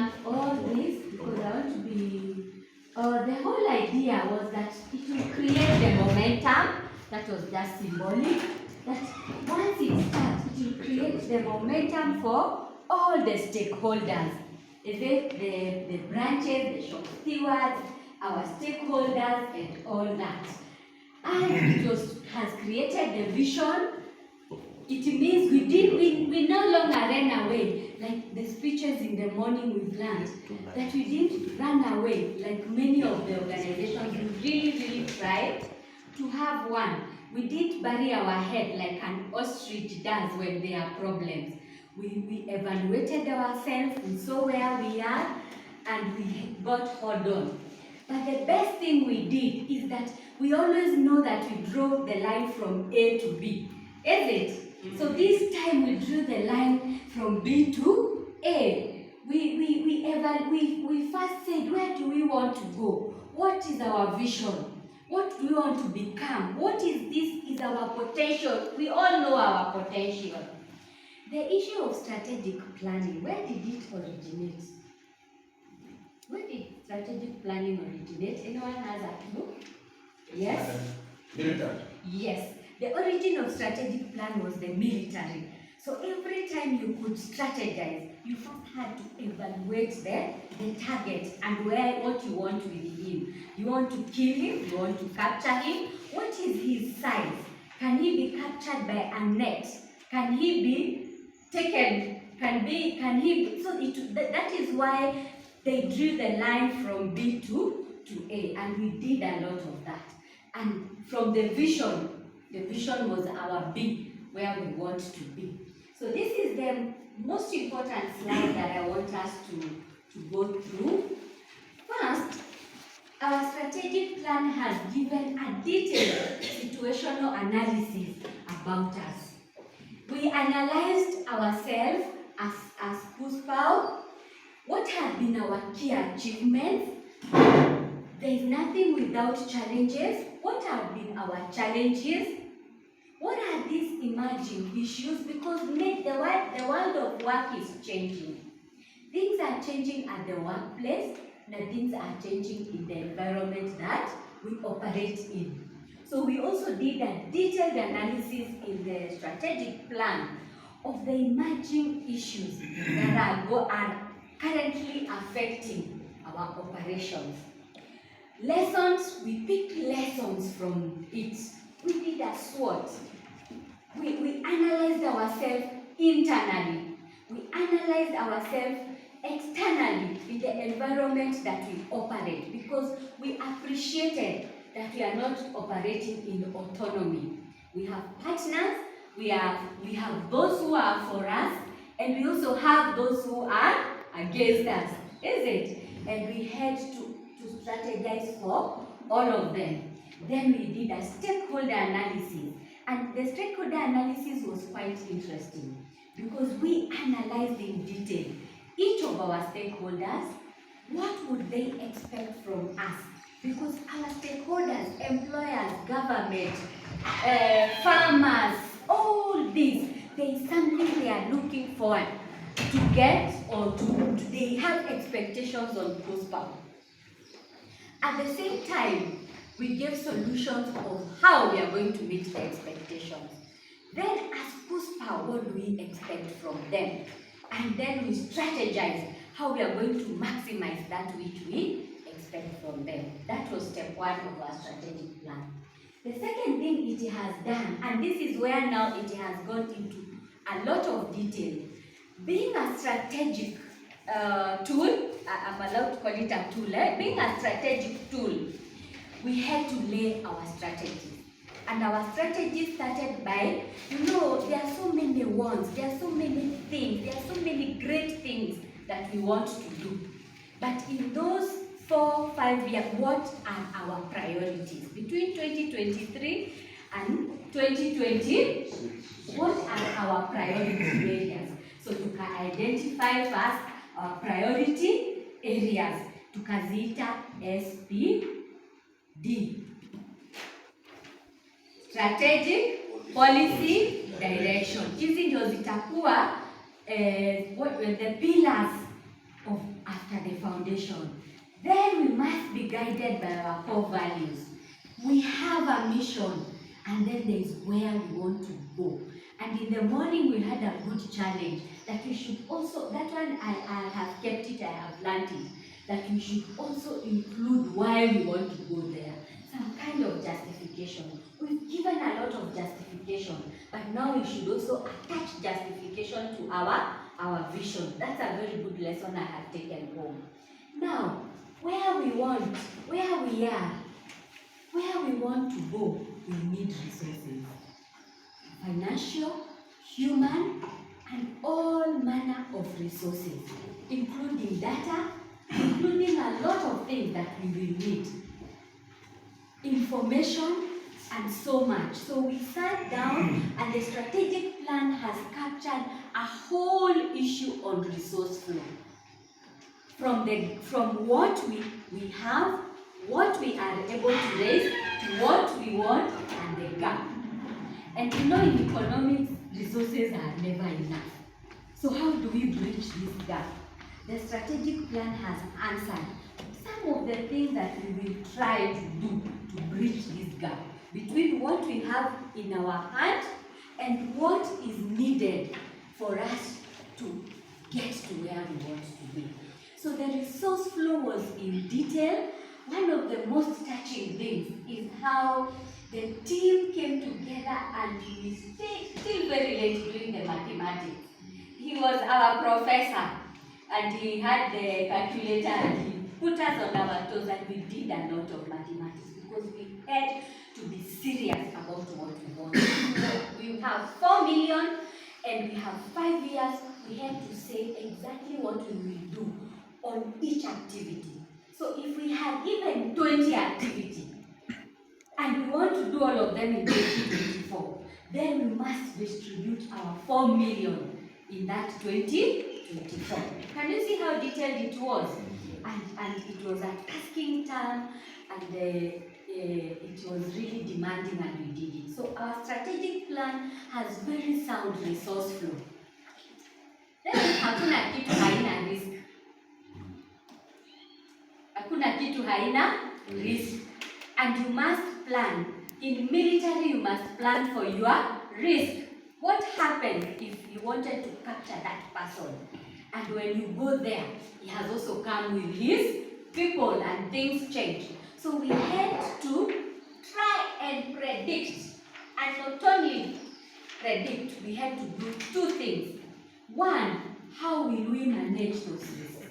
marked all this because I want to be. The whole idea was that it will create the momentum. That was just symbolic. That once it starts, it will create the momentum for all the stakeholders. Is it the branches, the shop stewards, our stakeholders, and all that. And it has created the vision. It means we no longer ran away, like the speeches in the morning we've learned, that we didn't run away like many of the organizations. We really tried to have one. We didn't bury our head like an ostrich does when there are problems. We evaluated ourselves, we saw where we are, and we got hold on. But the best thing we did is that we always know that we drove the line from A to B. Is it? So this time we drew the line from B to A. We first said, where do we want to go? What is our vision? What do we want to become? What is this? Is our potential? We all know our potential. The issue of strategic planning, where did it originate? Where did strategic planning originate? Anyone has a clue? Yes? Military. Yes. The origin of strategic plan was the military. So every time you could strategize, you first had to evaluate the target and what you want with him. You want to kill him? You want to capture him? What is his size? Can he be captured by a net? Can he be taken? That is why they drew the line from B to A, and we did a lot of that. And from the vision was our B, where we want to be. So this is the most important slide that I want us to go through. First, our strategic plan has given a detailed situational analysis about us. We analyzed ourselves as PUSPAL. What have been our key achievements? There is nothing without challenges. What have been our challenges? What are these emerging issues? Because the world of work is changing. Things are changing at the workplace, and things are changing in the environment that we operate in. So we also did a detailed analysis in the strategic plan of the emerging issues that are currently affecting our operations. Lessons, we picked lessons from it. We did a SWOT. We analyzed ourselves internally. We analyzed ourselves externally in the environment that we operate, because we appreciated that we are not operating in autonomy. We have partners, we have those who are for us, and we also have those who are against us, is it? And we had to strategize for all of them. Then we did a stakeholder analysis, and the stakeholder analysis was quite interesting because we analyzed in detail each of our stakeholders. What would they expect from us? Because our stakeholders, employers, government, farmers, all these, there is something they are looking forward to get, or they have expectations on PUSPAL. At the same time, we gave solutions of how we are going to meet the expectations. Then as PUSPAL, what do we expect from them? And then we strategize how we are going to maximize that which we expect from them. That was step one of our strategic plan. The second thing it has done, and this is where now it has gone into a lot of detail, being a strategic tool, I'm allowed to call it a tool, being a strategic tool, we had to lay our strategies. And our strategy started by, there are so many wants, there are so many things, there are so many great things that we want to do. But in those 4-5 years, what are our priorities? Between 2023 and 2020, what are our priority areas? So you can identify first our priority areas. Tukaziita SPD. Strategic Policy Direction. Hizi ndio zitakuwa the pillars of foundation. Then we must be guided by our core values. We have a mission, and then there is where we want to go. And in the morning we had a good challenge that we should also, that one I have kept it, I have learned it, that we should also include why we want to go there. Some kind of justification. We've given a lot of justification, but now we should also attach justification to our vision. That's a very good lesson I have taken home. Now, where we want, where we are, where we want to go, we need resources. Financial, human, and all manner of resources, including data, including a lot of things that we will need. Information, and so much. So we sat down and the strategic plan has captured a whole issue on resource flow. From what we have, what we are able to raise, to what we want, and the gap. And you know, in economics, resources are never enough. So how do we bridge this gap? The strategic plan has answered some of the things that we will try to do to bridge this gap between what we have in our hand and what is needed for us to get to where we want to be. So the resource flow was in detail. One of the most touching things is how the team came together and we stayed till very late doing the mathematics. He was our professor and he had the calculator and he put us on our toes and we did a lot of mathematics because we had to be serious about what we want. We have 4 million and we have 5 years. We had to say exactly what we will do on each activity. So if we had even 20 activities and we want to do all of them in 2024, then we must distribute our 4 million in that 2024. Can you see how detailed it was? And it was a tasking time and it was really demanding and we did it. So our strategic plan has very sound resource flow. Then hakuna kitu haina risk. Hakuna kitu haina risk. And you must plan. In military, you must plan for your risk. What happens if you wanted to capture that person? And when you go there, he has also come with his people and things change. So we had to try and predict. And not only predict, we had to do 2 things. One, how will we manage those risks?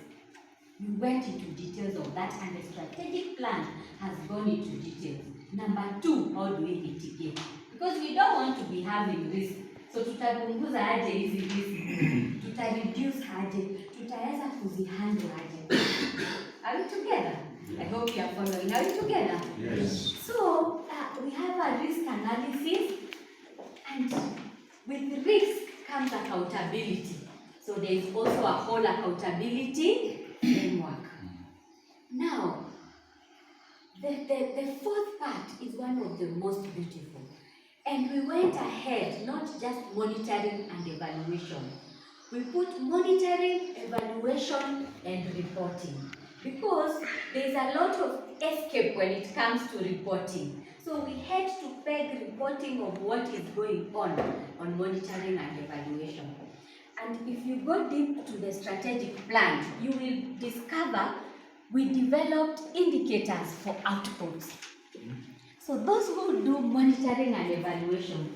We went into details of that and the strategic plan has gone into details. Number 2, how do we mitigate? Because we don't want to be having risk. So tutapunguza aje hizi risk? Tutareduce aje? Tutaweza kuzihandle aje? Are we together? I hope you are following. Are we together? Yes. So we have a risk analysis, and with risk comes accountability. So there is also a whole accountability framework. Now, the 4th part is one of the most beautiful. And we went ahead, not just monitoring and evaluation. We put monitoring, evaluation, and reporting. Because there's a lot of escape when it comes to reporting. So we had to peg reporting of what is going on monitoring and evaluation. And if you go deep to the strategic plan, you will discover we developed indicators for outputs. So those who do monitoring and evaluation,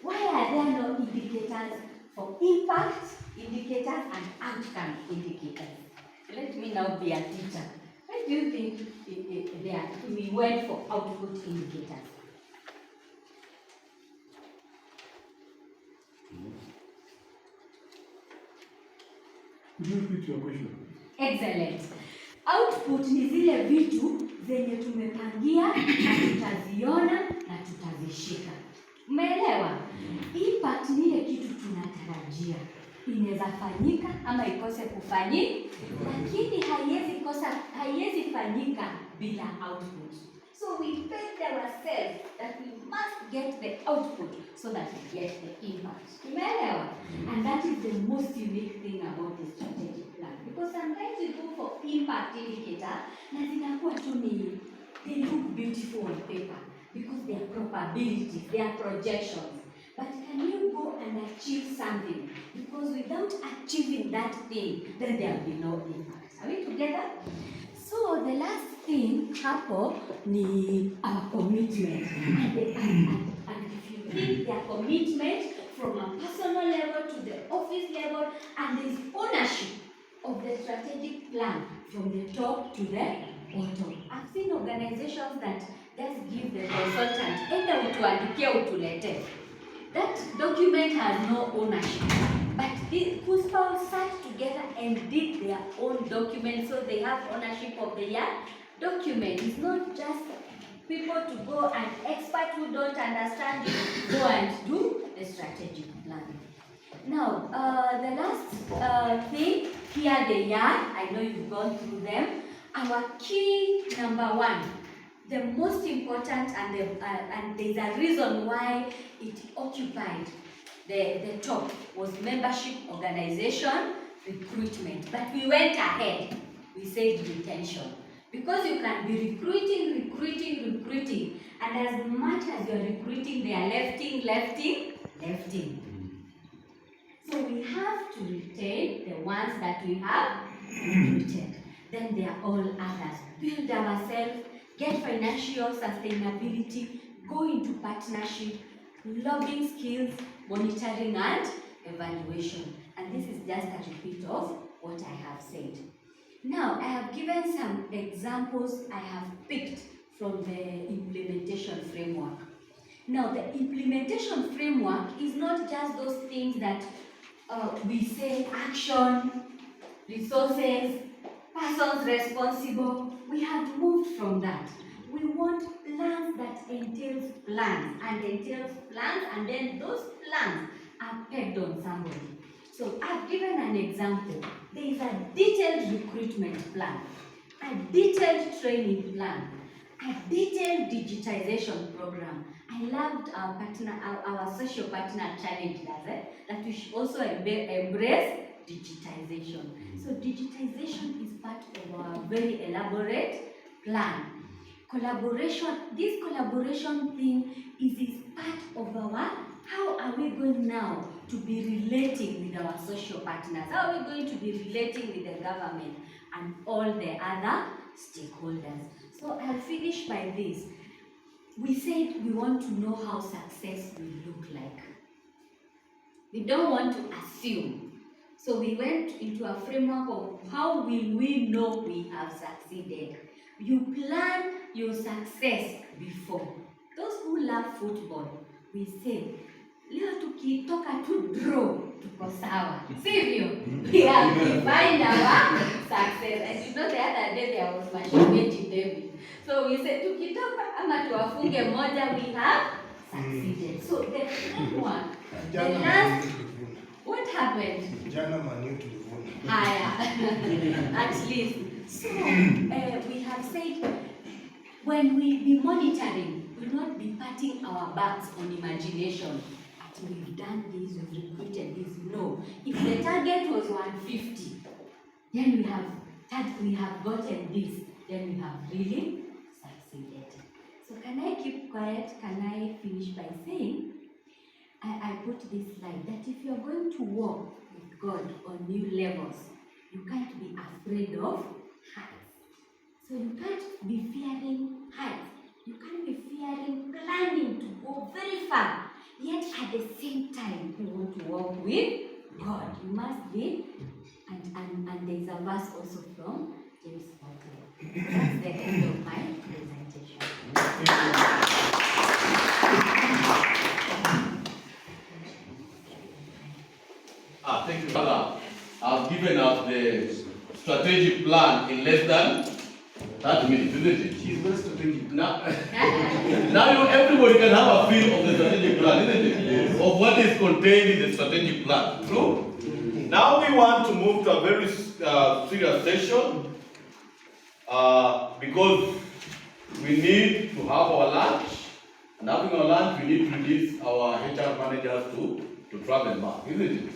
why are there no indicators for impact indicators and outcome indicators? Let me now be a teacher. Why do you think we went for output indicators? Could you repeat your question? Excellent. Output ni zile vitu zenye tumepangia na tutaziona na tutazishika. Umeelewa? Impact ni ile kitu tunatarajia. Inaweza fanyika ama ikose kufanyika, lakini haiwezi fanyika bila output. So we pegged ourselves that we must get the output so that we get the impact. Umeelewa? And that is the most unique thing about the strategic plan. Because sometimes we go for impact indicator na zinakuwa tu ni they look beautiful on paper because they are probabilities, they are projections. But can you go and achieve something? Because without achieving that thing, then there will be no impact. Are we together? So the last thing hapo ni our commitment. And if you think their commitment from a personal level to the office level, and there is ownership of the strategic plan from the top to the bottom. I've seen organizations that just give the consultant, enda utuandikie utulete. That document has no ownership. But these CUSPA sat together and did their own document, so they have ownership of the document. It's not just people to go and experts who don't understand it go and do the strategic plan. Now, the last thing, here they are. I know you've gone through them. Our key number one, the most important, and there's a reason why it occupied the top, was membership, organization, recruitment. But we went ahead. We said retention. Because you can be recruiting, and as much as you're recruiting, they are lefting. So we have to retain the ones that we have recruited. Then there are all others. Build ourselves, get financial sustainability, go into partnership, lobbying skills, monitoring and evaluation. And this is just a repeat of what I have said. Now, I have given some examples I have picked from the implementation framework. Now, the implementation framework is not just those things that we say action, resources, persons responsible. We have moved from that. We want plans that entails plans, and then those plans are pegged on somebody. So I've given an example. There is a detailed recruitment plan, a detailed training plan, a detailed digitization program. I loved our partner, our social partner challenge does it, that we should also embrace digitization. So digitization is part of our very elaborate plan. Collaboration, this collaboration thing is part of our, how are we going now to be relating with our social partners? How are we going to be relating with the government and all the other stakeholders? So I'll finish by this. We said we want to know how success will look like. We don't want to assume. So we went into a framework of how will we know we have succeeded. You plan your success before. Those who love football, we say, leo tukitoka tu draw, tuko sawa. Sivyo? We have defined our success. And you know the other day there was mashemeji David. So we said tukitoka ama tuwafunge moja, we have succeeded. So the framework, the last, what happened? Jana manu tulivuna. At least. So we have said when we be monitoring, we'll not be patting our backs on imagination. We've done this, we've recruited this. No. If the target was 150, then we have gotten this, then we have really succeeded. So can I keep quiet? Can I finish by saying, I put this slide, that if you're going to walk with God on new levels, you can't be afraid of heights. So you can't be fearing heights. You can't be fearing planning to go very far. Yet at the same time, you want to walk with God. You must be, and there's a verse also from James 4. That's the end of my presentation. Thank you, Father. I've given us the strategic plan in less than 30 minutes, isn't it? She's very strategic. Now everybody can have a feel of the strategic plan, isn't it? Yes. Of what is contained in the strategic plan. True? Now we want to move to a very serious session because we need to have our lunch. And having our lunch, we need to release our HR managers to travel back, isn't it?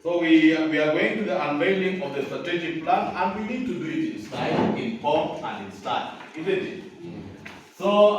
So we are going to the unveiling of the strategic plan, and we need to do it in style, in form, and in style, isn't it? So